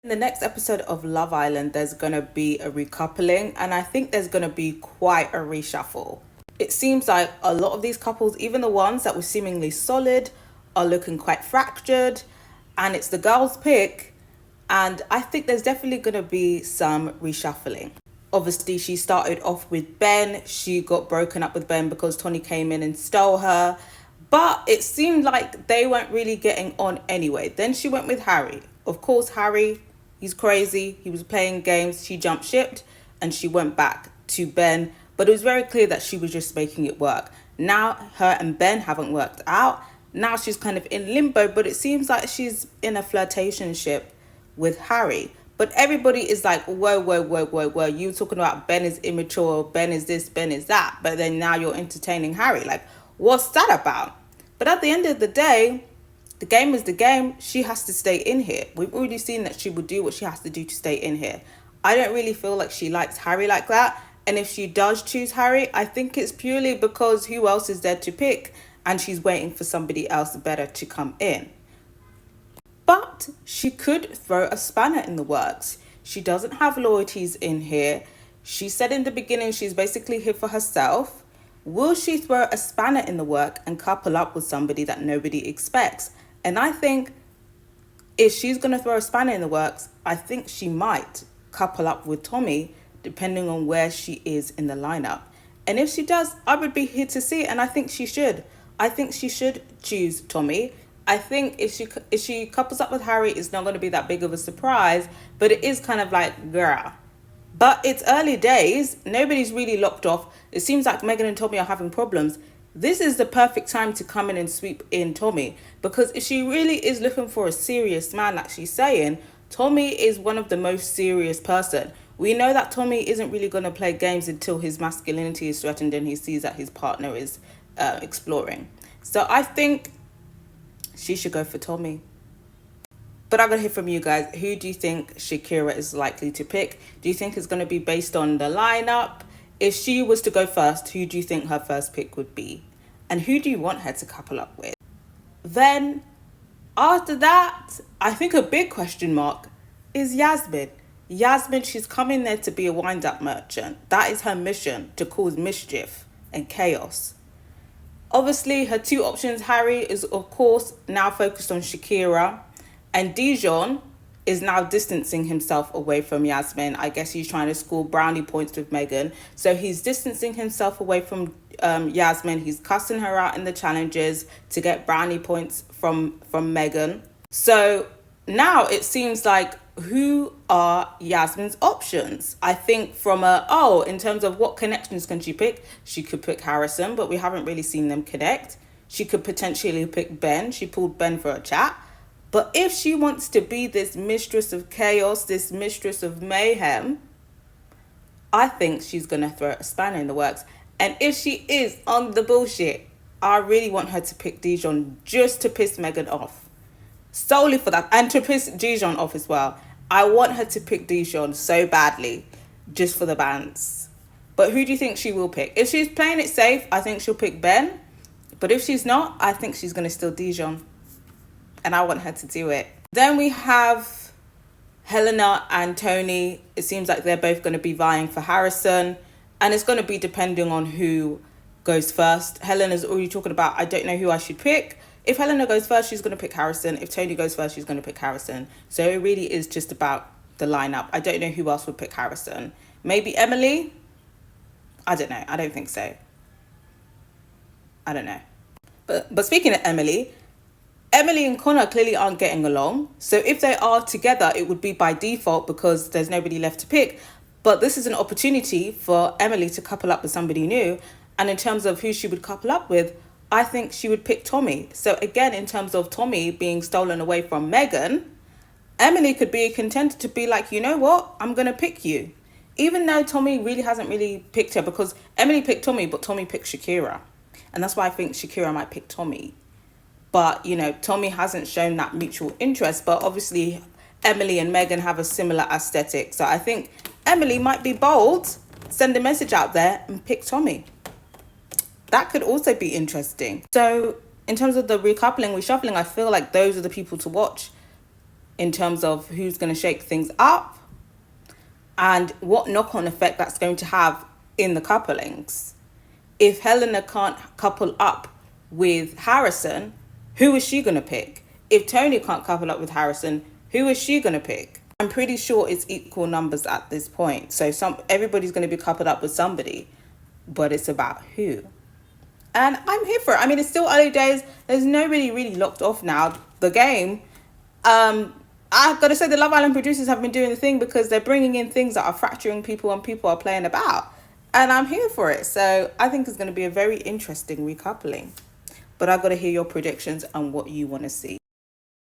In the next episode of Love Island, there's going to be a recoupling, and I think there's going to be quite a reshuffle. It seems like a lot of these couples, even the ones that were seemingly solid, are looking quite fractured, and it's the girls' pick. And I think there's definitely going to be some reshuffling. Obviously, she started off with Ben. She got broken up with Ben because Tony came in and stole her. But it seemed like they weren't really getting on anyway. Then she went with Harry. Of course, Harry, he's crazy. He was playing games. She jumped ship and she went back to Ben. But it was very clear that she was just making it work. Now her and Ben haven't worked out. Now she's kind of in limbo, but it seems like she's in a flirtationship with Harry. But everybody is like, whoa, whoa, whoa, whoa, whoa. You talking about Ben is immature, Ben is this, Ben is that. But then now you're entertaining Harry. Like, what's that about? But at the end of the day, the game is the game. She has to stay in here. We've already seen that she will do what she has to do to stay in here. I don't really feel like she likes Harry like that. And if she does choose Harry, I think it's purely because who else is there to pick? And she's waiting for somebody else better to come in. But she could throw a spanner in the works. She doesn't have loyalties in here. She said in the beginning she's basically here for herself. Will she throw a spanner in the work and couple up with somebody that nobody expects? And I think if she's going to throw a spanner in the works, I think she might couple up with Tommy, depending on where she is in the lineup. And if she does, I would be here to see it, and I think she should. I think she should choose Tommy. I think if she couples up with Harry, it's not going to be that big of a surprise, but it is kind of like, girl. But it's early days. Nobody's really locked off. It seems like Megan and Tommy are having problems. This is the perfect time to come in and sweep in Tommy. Because if she really is looking for a serious man, like she's saying, Tommy is one of the most serious person. We know that Tommy isn't really going to play games until his masculinity is threatened and he sees that his partner is exploring. So I think she should go for Tommy. But I'm going to hear from you guys. Who do you think Shakira is likely to pick? Do you think it's going to be based on the lineup? If she was to go first, who do you think her first pick would be? And who do you want her to couple up with? Then, after that, I think a big question mark is Yasmin. Yasmin, she's coming there to be a wind-up merchant. That is her mission, to cause mischief and chaos. Obviously, her two options, Harry is, of course, now focused on Shakira. And Dijon is now distancing himself away from Yasmin. I guess he's trying to score brownie points with Megan. So he's distancing himself away from Yasmin. He's cussing her out in the challenges to get brownie points from Megan. So now it seems like, who are Yasmin's options? I think in terms of what connections can she pick? She could pick Harrison, but we haven't really seen them connect. She could potentially pick Ben. She pulled Ben for a chat. But if she wants to be this mistress of chaos, this mistress of mayhem, I think she's going to throw a spanner in the works. And if she is on the bullshit, I really want her to pick Dijon just to piss Megan off. Solely for that. And to piss Dijon off as well. I want her to pick Dijon so badly, just for the bands. But who do you think she will pick? If she's playing it safe, I think she'll pick Ben. But if she's not, I think she's going to steal Dijon. And I want her to do it. Then we have Helena and Tony. It seems like they're both going to be vying for Harrison. And it's going to be depending on who goes first. Helena's already talking about, I don't know who I should pick. If Helena goes first, she's going to pick Harrison. If Tony goes first, she's going to pick Harrison. So it really is just about the lineup. I don't know who else would pick Harrison. Maybe Emily? I don't know. I don't think so. I don't know. But speaking of Emily and Connor clearly aren't getting along. So if they are together, it would be by default because there's nobody left to pick. But this is an opportunity for Emily to couple up with somebody new. And in terms of who she would couple up with, I think she would pick Tommy. So again, in terms of Tommy being stolen away from Megan, Emily could be a contender to be like, you know what? I'm going to pick you. Even though Tommy really hasn't really picked her, because Emily picked Tommy, but Tommy picked Shakira. And that's why I think Shakira might pick Tommy. But, Tommy hasn't shown that mutual interest. But obviously, Emily and Megan have a similar aesthetic. So I think Emily might be bold, send a message out there and pick Tommy. That could also be interesting. So in terms of the recoupling, reshuffling, I feel like those are the people to watch. in terms of who's going to shake things up and what knock-on effect that's going to have in the couplings. If Helena can't couple up with Harrison, who is she going to pick? If Tony can't couple up with Harrison, who is she going to pick? I'm pretty sure it's equal numbers at this point. So everybody's going to be coupled up with somebody, but it's about who. And I'm here for it. I mean, it's still early days. There's nobody really locked off now. The game, I've got to say the Love Island producers have been doing the thing because they're bringing in things that are fracturing people and people are playing about. And I'm here for it. So I think it's going to be a very interesting recoupling. But I've got to hear your predictions and what you want to see.